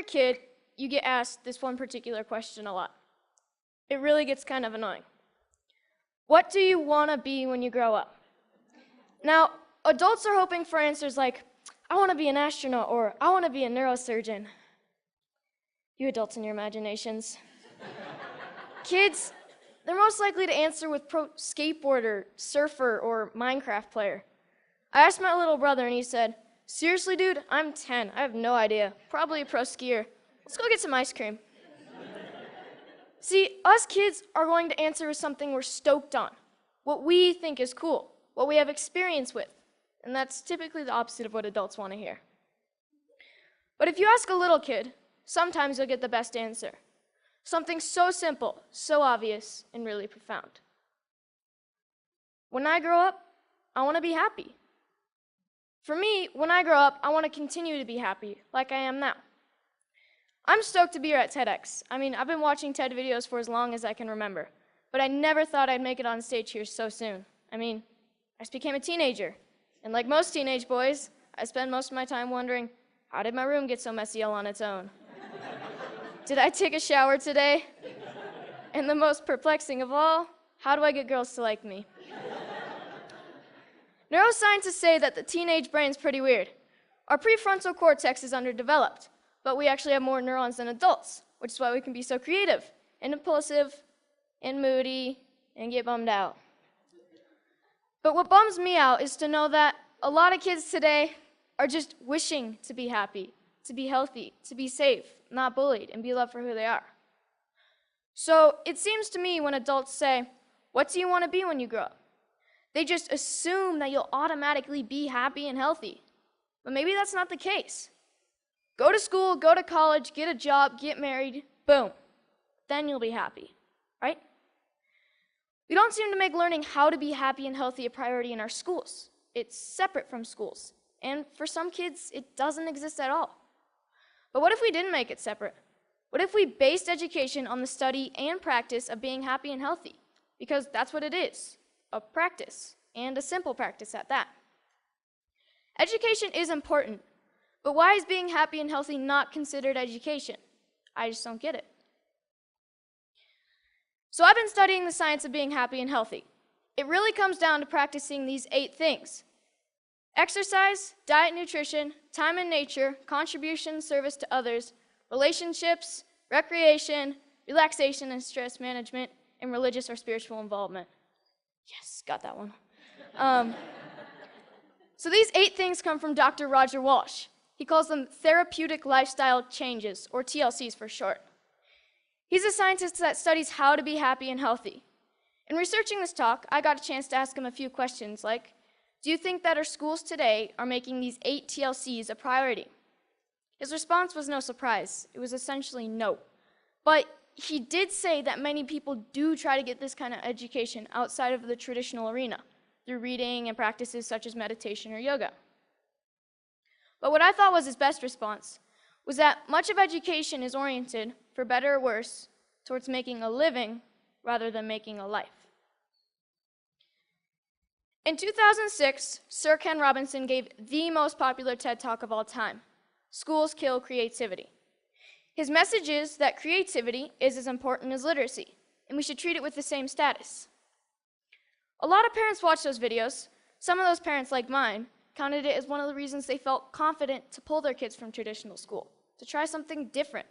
a kid, you get asked this one particular question a lot. It really gets kind of annoying. What do you want to be when you grow up? Now, adults are hoping for answers like, I want to be an astronaut, or I want to be a neurosurgeon. You adults and your imaginations. Kids, they're most likely to answer with pro skateboarder, surfer, or Minecraft player. I asked my little brother and he said, seriously, dude, I'm 10. I have no idea. Probably a pro skier. Let's go get some ice cream. See, us kids are going to answer with something we're stoked on, what we think is cool, what we have experience with. And that's typically the opposite of what adults want to hear. But if you ask a little kid, sometimes you'll get the best answer. Something so simple, so obvious, and really profound. When I grow up, I want to be happy. For me, when I grow up, I want to continue to be happy, like I am now. I'm stoked to be here at TEDx. I mean, I've been watching TED videos for as long as I can remember, but I never thought I'd make it on stage here so soon. I mean, I just became a teenager, and like most teenage boys, I spend most of my time wondering, how did my room get so messy all on its own? Did I take a shower today? And the most perplexing of all, how do I get girls to like me? Neuroscientists say that the teenage brain's pretty weird. Our prefrontal cortex is underdeveloped, but we actually have more neurons than adults, which is why we can be so creative and impulsive and moody and get bummed out. But what bums me out is to know that a lot of kids today are just wishing to be happy, to be healthy, to be safe, not bullied, and be loved for who they are. So it seems to me when adults say, what do you want to be when you grow up? They just assume that you'll automatically be happy and healthy. But maybe that's not the case. Go to school, go to college, get a job, get married, boom. Then you'll be happy, right? We don't seem to make learning how to be happy and healthy a priority in our schools. It's separate from schools. And for some kids, it doesn't exist at all. But what if we didn't make it separate? What if we based education on the study and practice of being happy and healthy? Because that's what it is, a practice, and a simple practice at that. Education is important, but why is being happy and healthy not considered education? I just don't get it. So I've been studying the science of being happy and healthy. It really comes down to practicing these 8 things: exercise, diet, nutrition, time in nature, contribution, service to others, relationships, recreation, relaxation and stress management, and religious or spiritual involvement. Yes, got that one. So these 8 things come from Dr. Roger Walsh. He calls them therapeutic lifestyle changes, or TLCs for short. He's a scientist that studies how to be happy and healthy. In researching this talk, I got a chance to ask him a few questions like, do you think that our schools today are making these 8 TLCs a priority? His response was no surprise. It was essentially no. But he did say that many people do try to get this kind of education outside of the traditional arena, through reading and practices such as meditation or yoga. But what I thought was his best response was that much of education is oriented, for better or worse, towards making a living rather than making a life. In 2006, Sir Ken Robinson gave the most popular TED Talk of all time, Schools Kill Creativity. His message is that creativity is as important as literacy, and we should treat it with the same status. A lot of parents watch those videos. Some of those parents, like mine, counted it as one of the reasons they felt confident to pull their kids from traditional school, to try something different.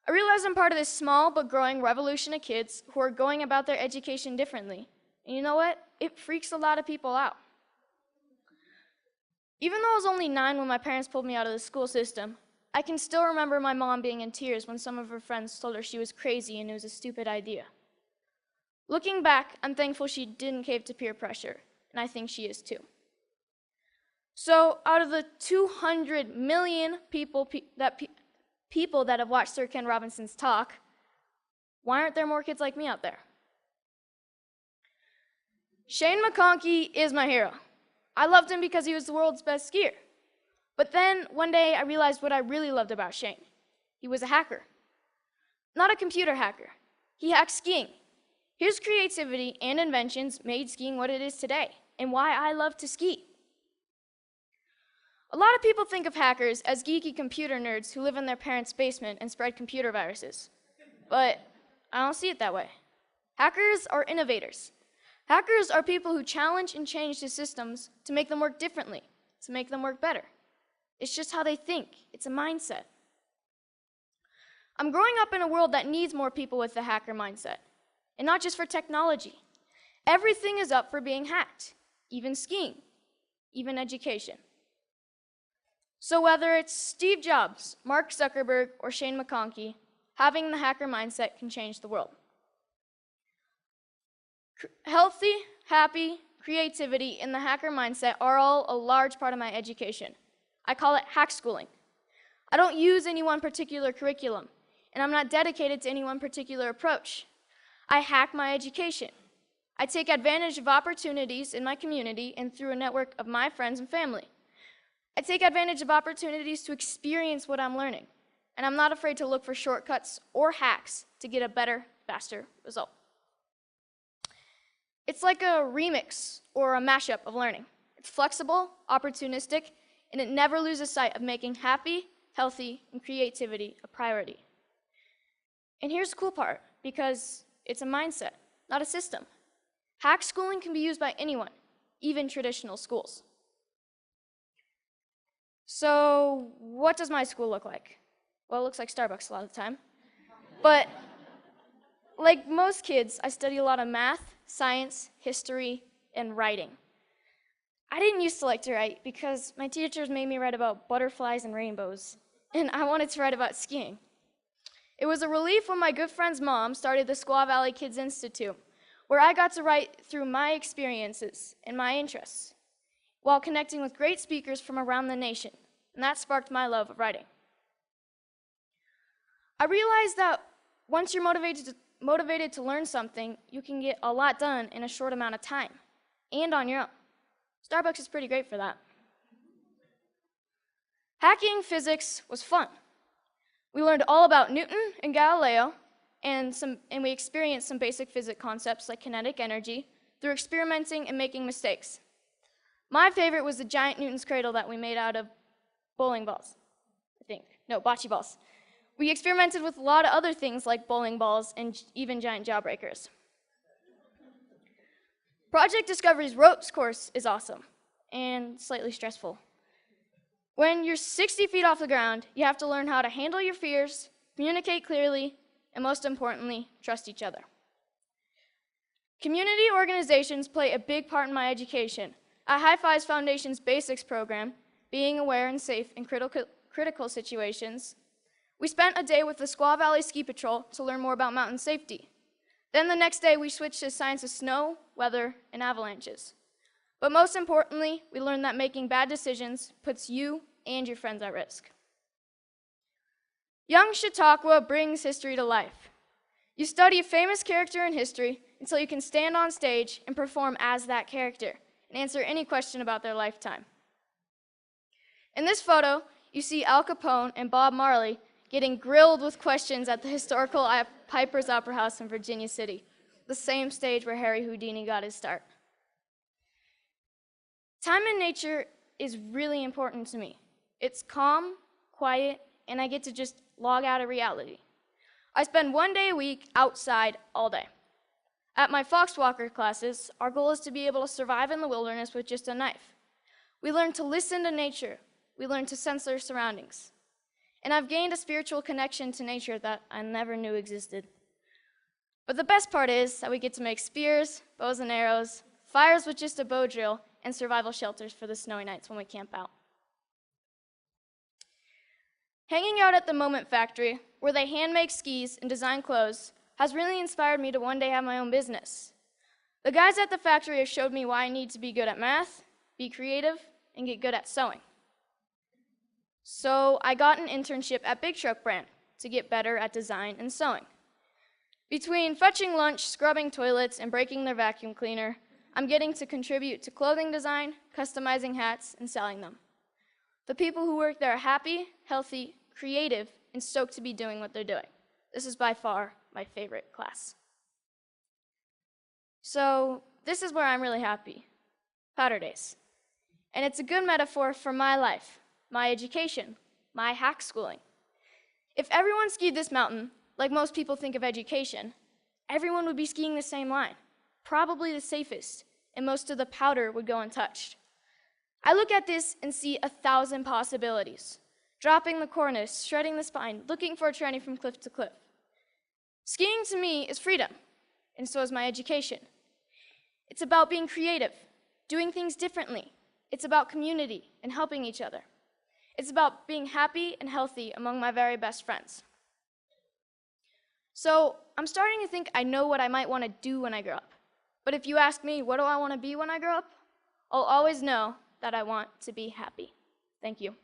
I realize I'm part of this small but growing revolution of kids who are going about their education differently. And you know what? It freaks a lot of people out. Even though I was only 9 when my parents pulled me out of the school system, I can still remember my mom being in tears when some of her friends told her she was crazy and it was a stupid idea. Looking back, I'm thankful she didn't cave to peer pressure, and I think she is too. So out of the 200 million people that have watched Sir Ken Robinson's talk, why aren't there more kids like me out there? Shane McConkey is my hero. I loved him because he was the world's best skier. But then one day I realized what I really loved about Shane. He was a hacker. Not a computer hacker. He hacked skiing. His creativity and inventions made skiing what it is today, and why I love to ski. A lot of people think of hackers as geeky computer nerds who live in their parents' basement and spread computer viruses. But I don't see it that way. Hackers are innovators. Hackers are people who challenge and change the systems to make them work differently, to make them work better. It's just how they think. It's a mindset. I'm growing up in a world that needs more people with the hacker mindset. And not just for technology. Everything is up for being hacked, even skiing, even education. So whether it's Steve Jobs, Mark Zuckerberg, or Shane McConkey, having the hacker mindset can change the world. Healthy, happy, creativity, and the hacker mindset are all a large part of my education. I call it Hackschooling. I don't use any one particular curriculum, and I'm not dedicated to any one particular approach. I hack my education. I take advantage of opportunities in my community and through a network of my friends and family. I take advantage of opportunities to experience what I'm learning, and I'm not afraid to look for shortcuts or hacks to get a better, faster result. It's like a remix or a mashup of learning. It's flexible, opportunistic, and it never loses sight of making happy, healthy, and creativity a priority. And here's the cool part, because it's a mindset, not a system. Hackschooling can be used by anyone, even traditional schools. So what does my school look like? Well, it looks like Starbucks a lot of the time. But like most kids, I study a lot of math, science, history, and writing. I didn't used to like to write because my teachers made me write about butterflies and rainbows, and I wanted to write about skiing. It was a relief when my good friend's mom started the Squaw Valley Kids Institute, where I got to write through my experiences and my interests, while connecting with great speakers from around the nation, and that sparked my love of writing. I realized that once you're motivated to learn something, you can get a lot done in a short amount of time, and on your own. Starbucks is pretty great for that. Hacking physics was fun. We learned all about Newton and Galileo, and we experienced some basic physics concepts like kinetic energy through experimenting and making mistakes. My favorite was the giant Newton's cradle that we made out of bowling balls, I think. No, bocce balls. We experimented with a lot of other things like bowling balls and even giant jawbreakers. Project Discovery's ropes course is awesome and slightly stressful. When you're 60 feet off the ground, you have to learn how to handle your fears, communicate clearly, and most importantly, trust each other. Community organizations play a big part in my education. At High Fives Foundation's Basics program, being aware and safe in critical situations, we spent a day with the Squaw Valley Ski Patrol to learn more about mountain safety. Then the next day, we switched to science of snow, weather, and avalanches. But most importantly, we learned that making bad decisions puts you and your friends at risk. Young Chautauqua brings history to life. You study a famous character in history until you can stand on stage and perform as that character and answer any question about their lifetime. In this photo, you see Al Capone and Bob Marley getting grilled with questions at the historical Piper's Opera House in Virginia City, the same stage where Harry Houdini got his start. Time in nature is really important to me. It's calm, quiet, and I get to just log out of reality. I spend one day a week outside all day. At my Foxwalker classes, our goal is to be able to survive in the wilderness with just a knife. We learn to listen to nature. We learn to sense our surroundings. And I've gained a spiritual connection to nature that I never knew existed. But the best part is that we get to make spears, bows and arrows, fires with just a bow drill, and survival shelters for the snowy nights when we camp out. Hanging out at the Moment Factory, where they hand make skis and design clothes, has really inspired me to one day have my own business. The guys at the factory have showed me why I need to be good at math, be creative, and get good at sewing. So I got an internship at Big Truck Brand to get better at design and sewing. Between fetching lunch, scrubbing toilets, and breaking their vacuum cleaner, I'm getting to contribute to clothing design, customizing hats, and selling them. The people who work there are happy, healthy, creative, and stoked to be doing what they're doing. This is by far my favorite class. So this is where I'm really happy. Powder days. And it's a good metaphor for my life, my education, my hack schooling. If everyone skied this mountain, like most people think of education, everyone would be skiing the same line, probably the safest, and most of the powder would go untouched. I look at this and see 1,000 possibilities. Dropping the cornice, shredding the spine, looking for a tranny from cliff to cliff. Skiing to me is freedom, and so is my education. It's about being creative, doing things differently. It's about community and helping each other. It's about being happy and healthy among my very best friends. So I'm starting to think I know what I might want to do when I grow up. But if you ask me, what do I want to be when I grow up? I'll always know that I want to be happy. Thank you.